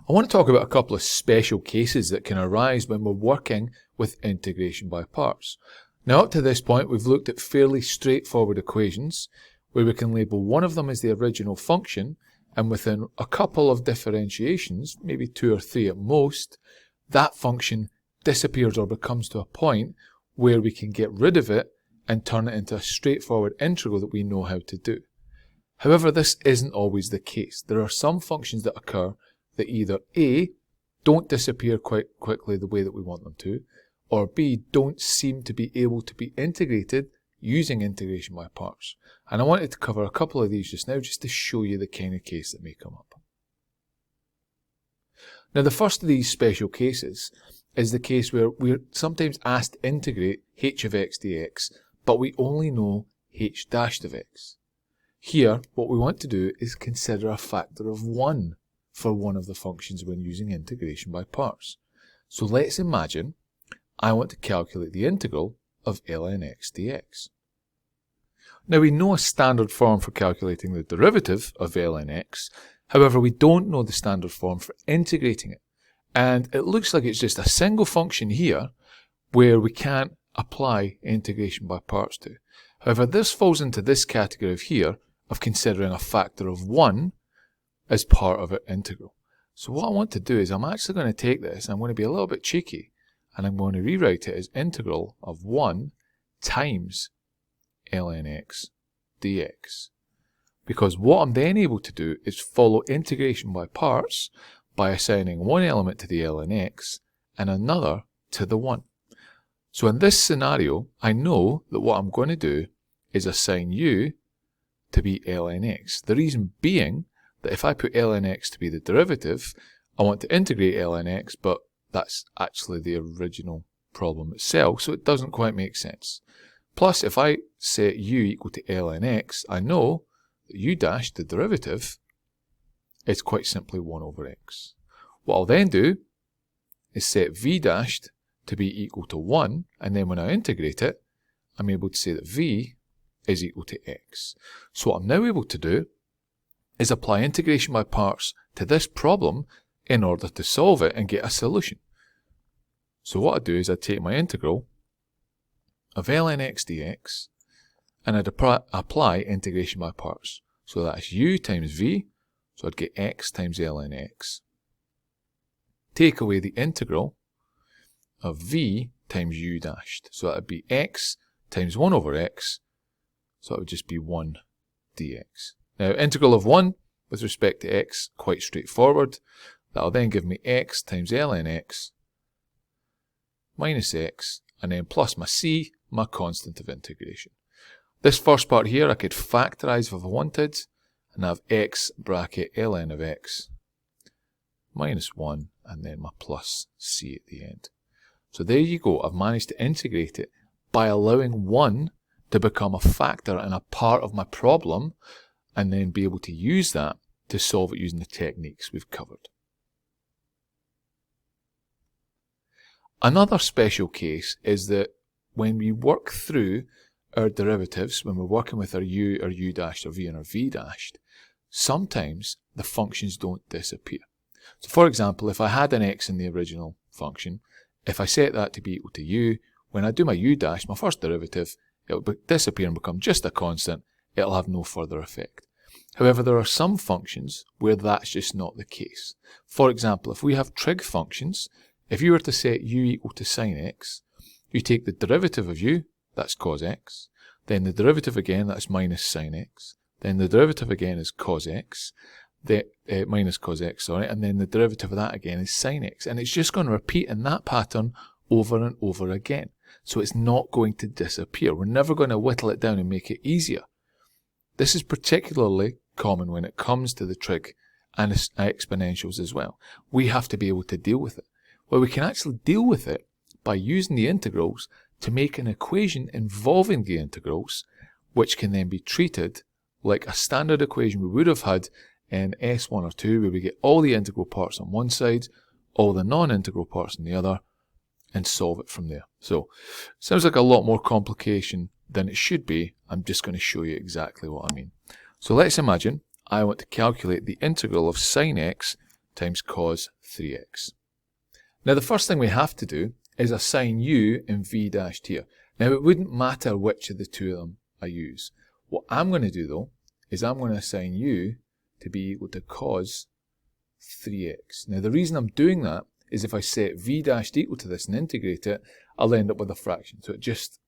I want to talk about a couple of special cases that can arise when we're working with integration by parts. Now up to this point we've looked at fairly straightforward equations where we can label one of them as the original function, and within a couple of differentiations, maybe 2 or 3 at most, that function disappears or becomes to a point where we can get rid of it and turn it into a straightforward integral that we know how to do. However, this isn't always the case. There are some functions that occur that either A, don't disappear quite quickly the way that we want them to, or B, don't seem to be able to be integrated using integration by parts. And I wanted to cover a couple of these just now just to show you the kind of case that may come up. Now the first of these special cases is the case where we're sometimes asked to integrate h of x dx, but we only know h dashed of x. Here, what we want to do is consider a factor of 1 for one of the functions when using integration by parts. So let's imagine I want to calculate the integral of ln x dx. Now we know a standard form for calculating the derivative of ln x, however we don't know the standard form for integrating it. And it looks like it's just a single function here where we can't apply integration by parts to. However, this falls into this category of here of considering a factor of 1 as part of an integral. So what I want to do is I'm actually going to take this and I'm going to be a little bit cheeky and I'm going to rewrite it as integral of 1 times ln x dx. Because what I'm then able to do is follow integration by parts by assigning one element to the ln x and another to the 1. So in this scenario, I know that what I'm going to do is assign u to be ln x. The reason being that if I put ln x to be the derivative, I want to integrate ln x, but that's actually the original problem itself, so it doesn't quite make sense. Plus, if I set u equal to ln x, I know that u dash, the derivative, is quite simply 1 over x. What I'll then do is set v dashed to be equal to 1, and then when I integrate it, I'm able to say that v is equal to x. So what I'm now able to do is apply integration by parts to this problem in order to solve it and get a solution. So what I do is I take my integral of ln x dx and I'd apply integration by parts. So that's u times v, so I'd get x times ln x. Take away the integral of v times u dashed, so that would be x times 1 over x, so it would just be 1 dx. Now integral of 1 with respect to x, quite straightforward. That'll then give me x times ln x minus x, and then plus my c, my constant of integration. This first part here I could factorise if I wanted, and have x bracket ln of x minus 1, and then my plus c at the end. So there you go, I've managed to integrate it by allowing 1 to become a factor and a part of my problem, and then be able to use that to solve it using the techniques we've covered. Another special case is that when we work through our derivatives, when we're working with our u dashed, or v and our v dashed, sometimes the functions don't disappear. So for example, if I had an x in the original function, if I set that to be equal to u, when I do my u dash, my first derivative, it will disappear and become just a constant. It'll have no further effect. However, there are some functions where that's just not the case. For example, if we have trig functions, if you were to set u equal to sine x, you take the derivative of u, that's cos x, then the derivative again, that's minus sine x, then the derivative again is cos x, minus cos x, sorry, and then the derivative of that again is sine x. And it's just going to repeat in that pattern over and over again. So it's not going to disappear. We're never going to whittle it down and make it easier. This is particularly common when it comes to the trig and exponentials as well. We have to be able to deal with it. Well, we can actually deal with it by using the integrals to make an equation involving the integrals, which can then be treated like a standard equation we would have had in S1 or 2, where we get all the integral parts on one side, all the non-integral parts on the other, and solve it from there. So, sounds like a lot more complication than it should be. I'm just going to show you exactly what I mean. So let's imagine I want to calculate the integral of sine x times cos 3x. Now the first thing we have to do is assign u in v dashed here. Now it wouldn't matter which of the two of them I use. What I'm going to do though is I'm going to assign u to be equal to cos 3x. Now the reason I'm doing that is if I set v dashed equal to this and integrate it, I'll end up with a fraction. So it just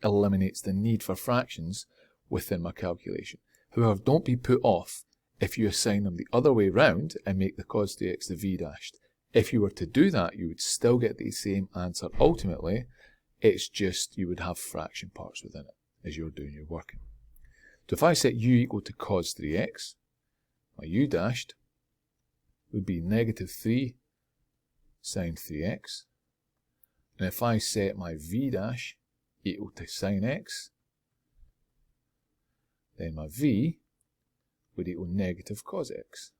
eliminates the need for fractions within my calculation. However, don't be put off if you assign them the other way round and make the cos 3x the v dashed. If you were to do that, you would still get the same answer ultimately. It's just you would have fraction parts within it as you're doing your working. So if I set u equal to cos 3x, my u dashed would be negative 3 sine 3x. And if I set my v dash equal to sine x, then my v would equal negative cos x.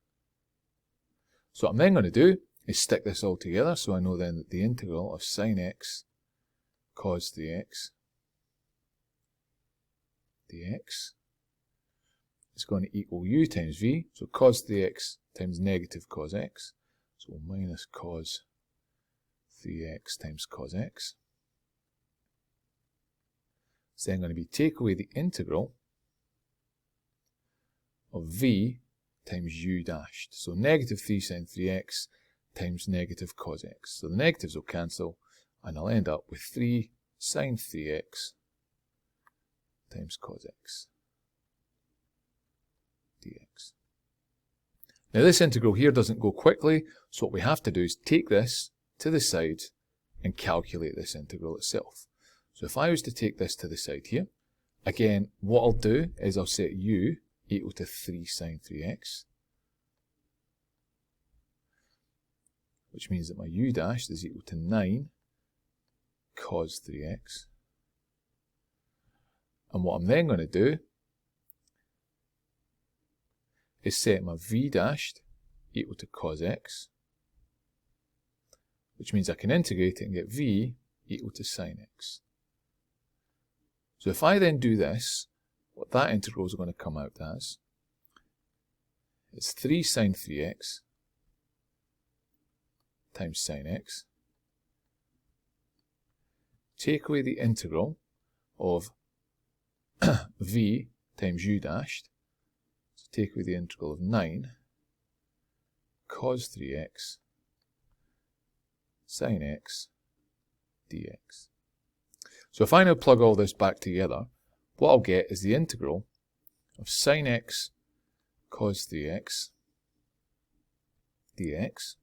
So what I'm then going to do is stick this all together, so I know then that the integral of sine x cos 3x dx is going to equal u times v, so cos 3x times negative cos x, so minus cos 3x times cos x. It's then going to be take away the integral of v times u dashed, so negative 3 sine 3x times negative cos x. So the negatives will cancel and I'll end up with 3 sine 3x times cos x dx. Now this integral here doesn't go quickly, so what we have to do is take this to the side and calculate this integral itself. So if I was to take this to the side here, again what I'll do is I'll set u equal to 3 sine 3x, which means that my u dashed is equal to 9 cos 3x. And what I'm then going to do is set my v dashed equal to cos x, which means I can integrate it and get v equal to sine x. So if I then do this, what that integral is going to come out as is 3 sine 3x times sine x. Take away the integral of v times u dashed. So take away the integral of 9 cos 3x sine x dx. So if I now plug all this back together, what I'll get is the integral of sine x cos 3x dx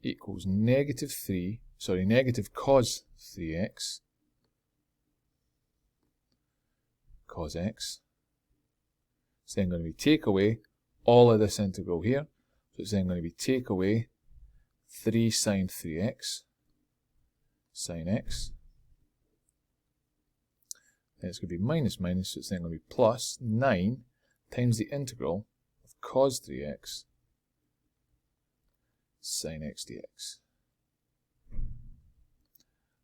equals negative cos 3x cos x. It's then going to be take away all of this integral here. So it's then going to be take away 3 sine 3x sine x. Then it's going to be minus minus, so it's then going to be plus 9 times the integral of cos 3x sine x dx.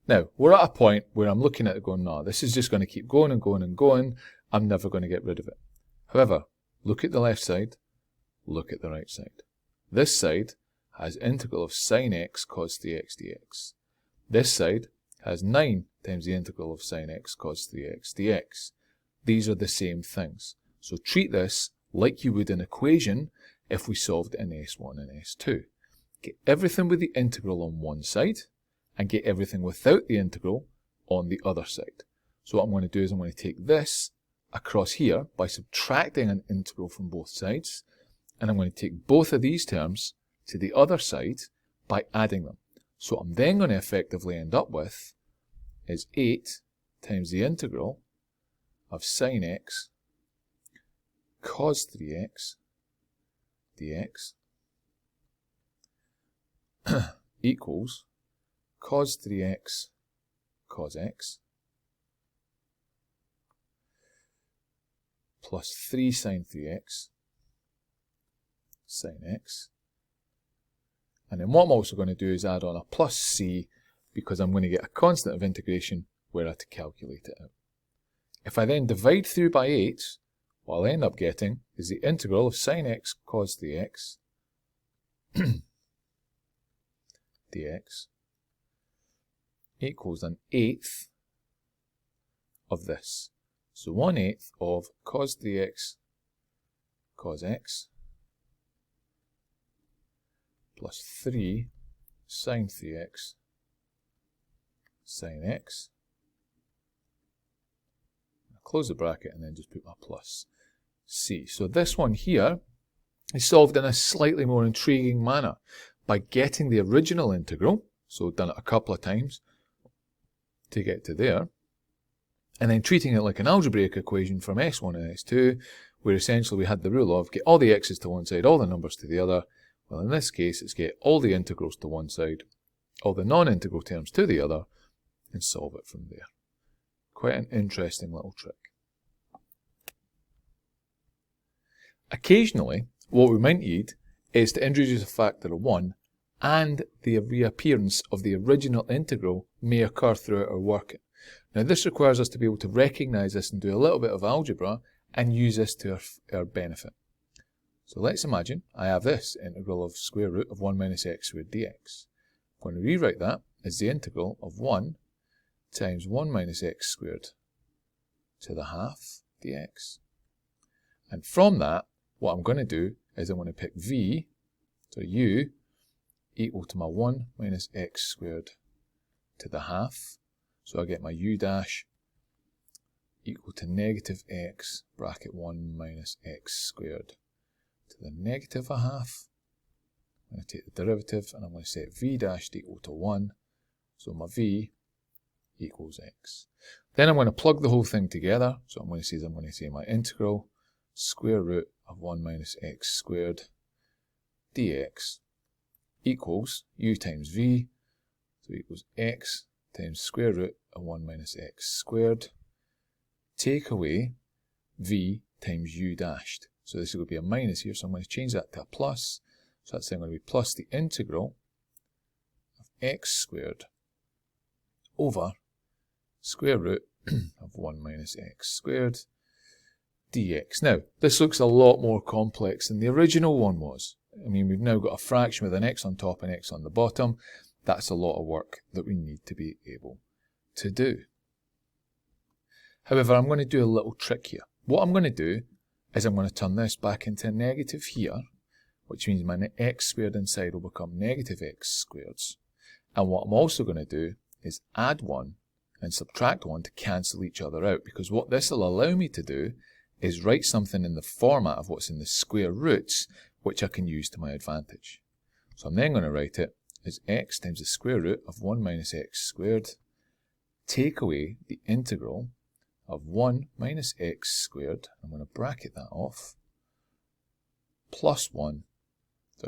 Now, we're at a point where I'm looking at it going, no, this is just going to keep going and going and going. I'm never going to get rid of it. However, look at the left side, look at the right side. This side has integral of sine x cos 3x dx. This side has 9 times the integral of sine x cos 3x dx. These are the same things. So treat this like you would an equation if we solved it in S1 and S2. Get everything with the integral on one side and get everything without the integral on the other side. So what I'm going to do is I'm going to take this across here by subtracting an integral from both sides, and I'm going to take both of these terms to the other side by adding them. So what I'm then going to effectively end up with is 8 times the integral of sine x cos 3x dx equals cos 3x cos x plus 3 sine 3x sine x. And then what I'm also going to do is add on a plus c, because I'm going to get a constant of integration where I have to calculate it out. If I then divide through by 8, what I'll end up getting is the integral of sine x cos the x dx equals an eighth of this. So 1/8 of cos dx cos x plus 3 sine 3x sine x. I'll close the bracket and then just put my plus c. So this one here is solved in a slightly more intriguing manner by getting the original integral, so done it a couple of times to get to there, and then treating it like an algebraic equation from s1 and s2, where essentially we had the rule of get all the x's to one side, all the numbers to the other. Well, in this case, it's get all the integrals to one side, all the non-integral terms to the other, and solve it from there. Quite an interesting little trick. Occasionally, what we might need is to introduce a factor of 1, and the reappearance of the original integral may occur throughout our working. Now this requires us to be able to recognise this and do a little bit of algebra and use this to our benefit. So let's imagine I have this integral of square root of 1 minus x squared dx. I'm going to rewrite that as the integral of 1 times 1 minus x squared to the half dx. And from that, what I'm going to do is I'm going to pick v, so u, equal to my 1 minus x squared to the half. So I get my u dash equal to negative x bracket 1 minus x squared to the negative a half. I'm going to take the derivative and I'm going to set v dash equal to 1. So my v equals x. Then I'm going to plug the whole thing together. So I'm going to say my integral square root of 1 minus x squared dx equals u times v, so equals x times square root of 1 minus x squared, take away v times u dashed. So this is going to be a minus here, so I'm going to change that to a plus. So that's then going to be plus the integral of x squared over square root of 1 minus x squared dx. Now, this looks a lot more complex than the original one was. I mean, we've now got a fraction with an x on top and x on the bottom. That's a lot of work that we need to be able to do. However, I'm going to do a little trick here. What I'm going to do is I'm going to turn this back into a negative here, which means my x squared inside will become negative x squareds. And what I'm also going to do is add 1 and subtract 1 to cancel each other out, because what this will allow me to do is write something in the format of what's in the square roots, which I can use to my advantage. So I'm then going to write it as x times the square root of 1 minus x squared, take away the integral of 1 minus x squared, I'm going to bracket that off,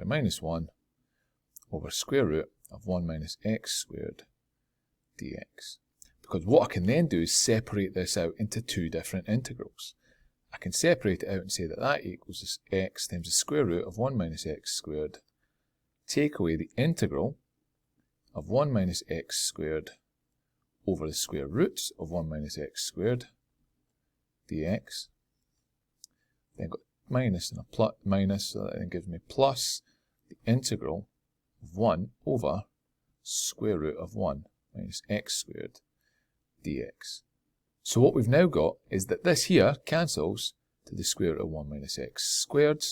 minus 1 over square root of 1 minus x squared dx. Because what I can then do is separate this out into two different integrals. I can separate it out and say that that equals x times the square root of 1 minus x squared, take away the integral of 1 minus x squared over the square root of 1 minus x squared dx. Then got minus and a minus, so that then gives me plus the integral of 1 over square root of 1 minus x squared dx. So what we've now got is that this here cancels to the square root of 1 minus x squared,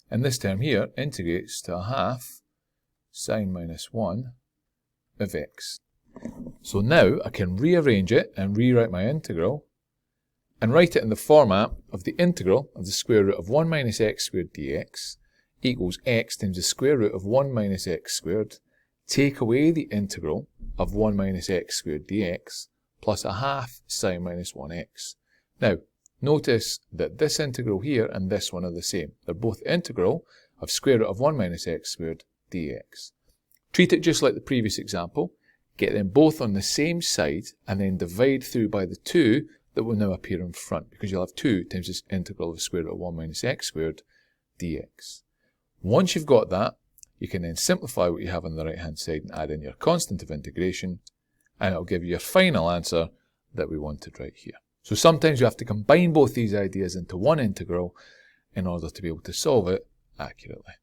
and this term here integrates to a half sine minus 1 of x. So now I can rearrange it and rewrite my integral and write it in the format of the integral of the square root of 1 minus x squared dx equals x times the square root of 1 minus x squared, take away the integral of 1 minus x squared dx plus a half sine minus 1x. Now, notice that this integral here and this one are the same. They're both integral of square root of 1 minus x squared dx. Treat it just like the previous example. Get them both on the same side and then divide through by the 2 that will now appear in front, because you'll have 2 times this integral of square root of 1 minus x squared dx. Once you've got that, you can then simplify what you have on the right hand side and add in your constant of integration, and it'll give you your final answer that we wanted right here. So sometimes you have to combine both these ideas into one integral in order to be able to solve it accurately.